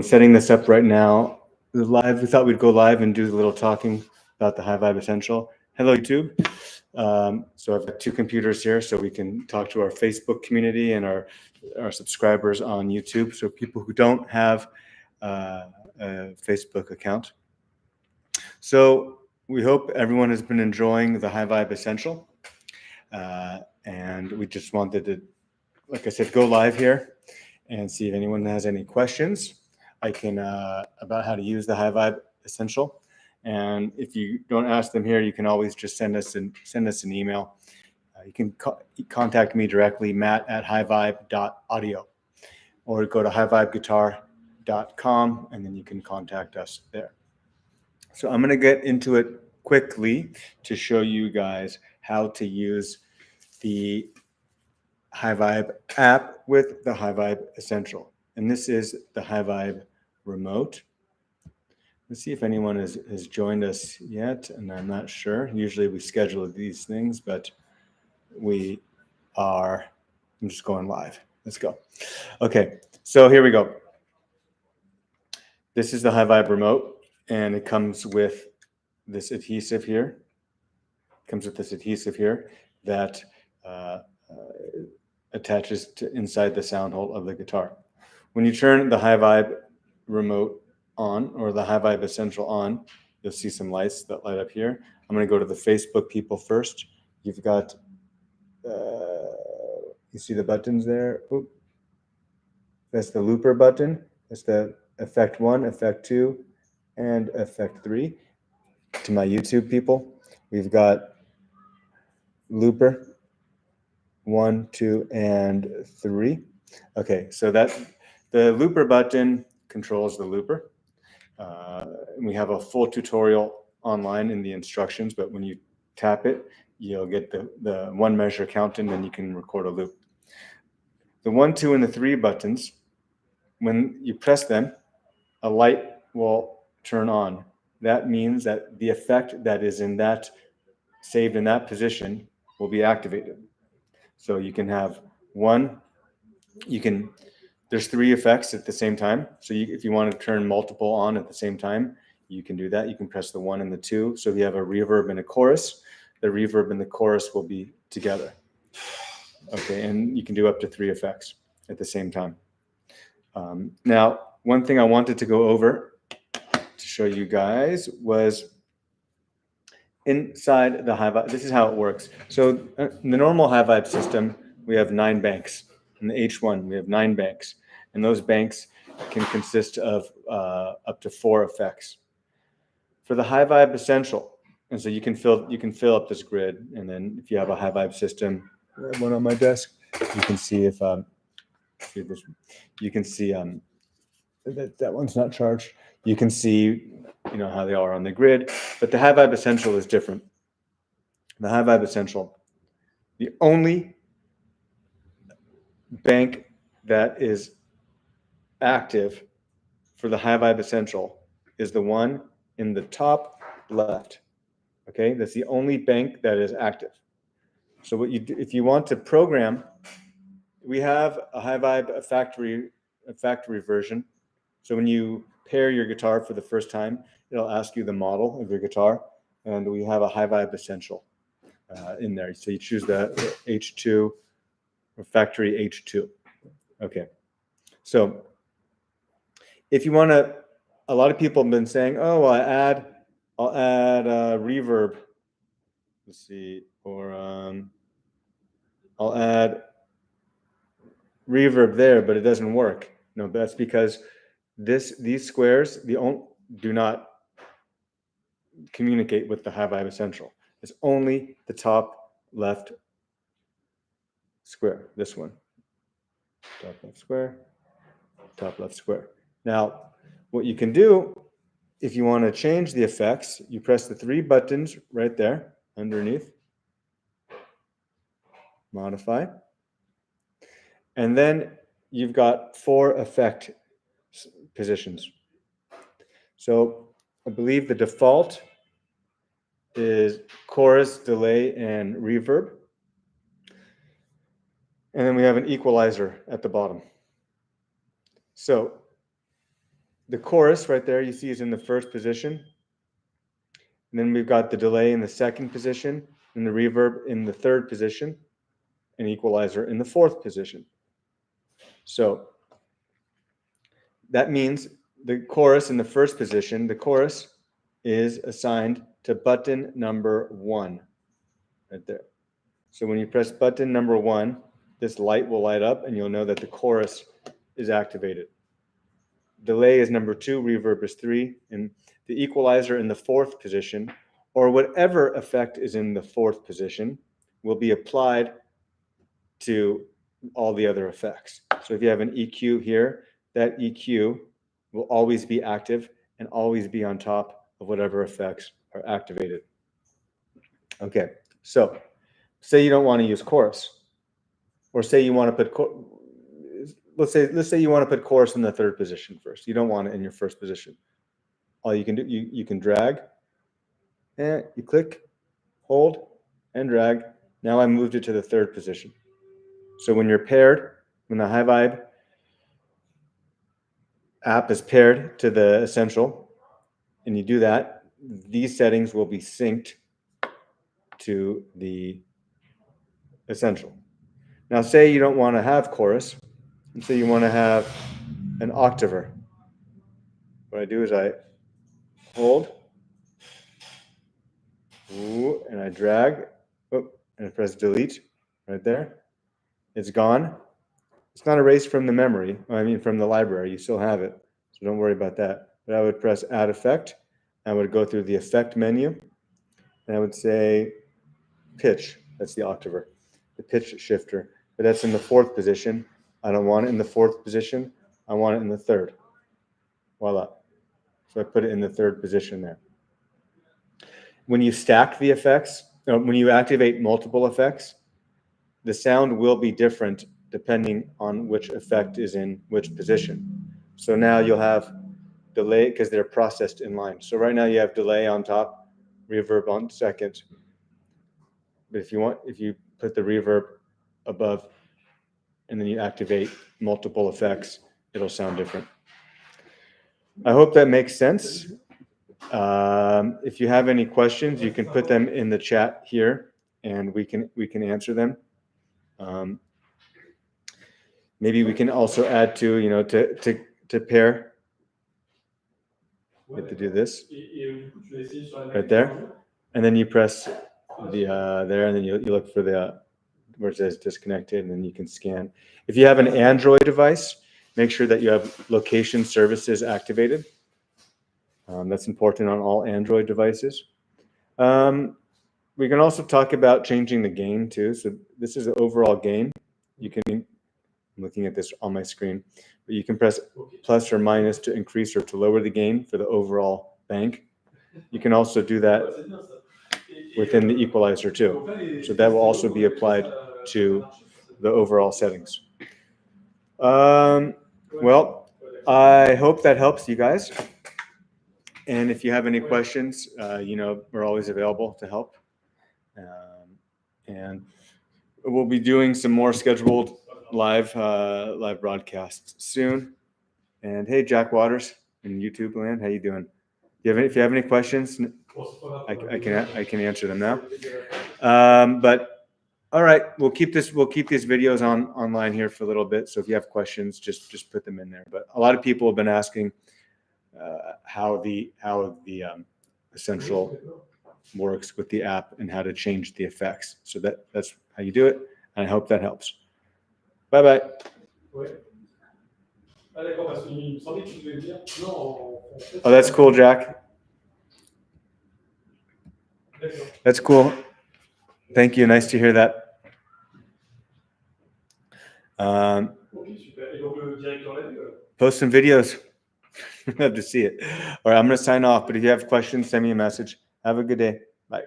Setting this up right now. Live. We thought we'd go live and do a little talking about the HyVibe Essential. Hello, YouTube. So I've got two computers here, so we can talk to our Facebook community and our subscribers on YouTube. So people who don't have a Facebook account. So we hope everyone has been enjoying the HyVibe Essential, and we just wanted to, like I said, go live here and see if anyone has any questions. I can about how to use the HyVibe Essential, and if you don't ask them here, you can always just send us an email. You can contact me directly, matt@highvibe.audio, or go to highvibeguitar.com, and then you can contact us there. So I'm going to get into it quickly to show you guys how to use the HyVibe app with the HyVibe Essential. And this is the HyVibe remote. Let's see if anyone has joined us yet, and I'm not sure. Usually we schedule these things, but I'm just going live. Let's go. Okay, so here we go. This is the HyVibe remote, and it comes with this adhesive here. That attaches to inside the sound hole of the guitar. When you turn the HyVibe remote on, or the HyVibe Essential on, you'll see some lights that light up here. I'm going to go to the Facebook people first. You've got, you see the buttons there? Oop. That's the looper button. That's the effect 1, effect 2, and effect 3. To my YouTube people, we've got looper 1, 2, and 3. Okay, so that the looper button controls the looper. We have a full tutorial online in the instructions, but when you tap it, you'll get the 1 measure count, and then you can record a loop. The 1, 2, and the 3 buttons, when you press them, a light will turn on. That means that the effect that is saved in that position will be activated. So you can have there's 3 effects at the same time. So if you want to turn multiple on at the same time, you can do that. You can press the 1 and the 2. So if you have a reverb and a chorus, the reverb and the chorus will be together. Okay, and you can do up to 3 effects at the same time. Now, one thing I wanted to go over to show you guys was inside the HyVibe. This is how it works. So in the normal HyVibe system, we have 9 banks. In the H1, we have 9 banks, and those banks can consist of up to 4 effects. For the HyVibe Essential, and so you can fill up this grid, and then if you have a HyVibe system, I have one on my desk, you can see if you can see that one's not charged. You can see how they are on the grid, but the HyVibe Essential is different. The HyVibe Essential, the only bank that is active for the HyVibe Essential is the one in the top left. Okay, that's the only bank that is active. So what you do, if you want to program, we have a HyVibe factory version. So when you pair your guitar for the first time, it'll ask you the model of your guitar, and we have a HyVibe Essential in there. So you choose the H2 or factory H2. Okay. So if you want to, a lot of people have been saying, oh, I'll add reverb. Let's see, or I'll add reverb there, but it doesn't work. No, that's because these squares do not communicate with the HyVibe Essential. It's only the top left square. This one, top left square, top left square. Now, what you can do if you want to change the effects, you press the 3 buttons right there underneath, modify, and then you've got 4 effect positions. So I believe the default is chorus, delay, and reverb. And then we have an equalizer at the bottom. So the chorus right there you see is in the first position. And then we've got the delay in the second position, and the reverb in the third position, and equalizer in the fourth position. So that means the chorus in the first position, the chorus is assigned to button number 1 right there. So when you press button number 1, this light will light up and you'll know that the chorus is activated. Delay is number 2, reverb is 3, and the equalizer in the fourth position, or whatever effect is in the fourth position, will be applied to all the other effects. So if you have an EQ here, that EQ will always be active and always be on top of whatever effects are activated. Okay, so say you don't want to use chorus, or say you want to put let's say you want to put chorus in the third position first. You don't want it in your first position. All you can do, you can drag, and you click, hold, and drag. Now I moved it to the third position. So when you're paired, when the HyVibe app is paired to the Essential, and you do that, these settings will be synced to the Essential. Now say you don't want to have chorus, and say you want to have an octaver. What I do is I hold, and I drag, and I press delete right there. It's gone. It's not erased from the memory, from the library. You still have it, so don't worry about that. But I would press add effect. I would go through the effect menu, and I would say pitch. That's the octaver, the pitch shifter. But that's in the fourth position. I don't want it in the fourth position. I want it in the third. Voila. So I put it in the third position there. When you stack the effects, when you activate multiple effects, the sound will be different depending on which effect is in which position. So now you'll have delay because they're processed in line. So right now you have delay on top, reverb on second. But if you put the reverb above and then you activate multiple effects, it'll sound different. I hope that makes sense. If you have any questions, you can put them in the chat here, and we can answer them. Maybe we can also add to pair. You have to do this right there, and then you press the there, and then you look for the where it says disconnected, and then you can scan. If you have an Android device, make sure that you have location services activated. That's important on all Android devices. We can also talk about changing the gain too. So this is the overall gain. I'm looking at this on my screen, but you can press plus or minus to increase or to lower the gain for the overall bank. You can also do that within the equalizer too. So that will also be applied to the overall settings. Well, I hope that helps you guys. And if you have any questions, we're always available to help. And we'll be doing some more scheduled live broadcasts soon. And hey, Jack Waters in YouTube land, how you doing? If you have any questions, I can answer them now. But all right, we'll keep these videos online here for a little bit. So if you have questions, just put them in there. But a lot of people have been asking how the Essential works with the app and how to change the effects. So that's how you do it. And I hope that helps. Bye bye. Oh, that's cool, Jack. That's cool. Thank you. Nice to hear that. Post some videos. Love to see it. All right, I'm going to sign off. But if you have questions, send me a message. Have a good day. Bye.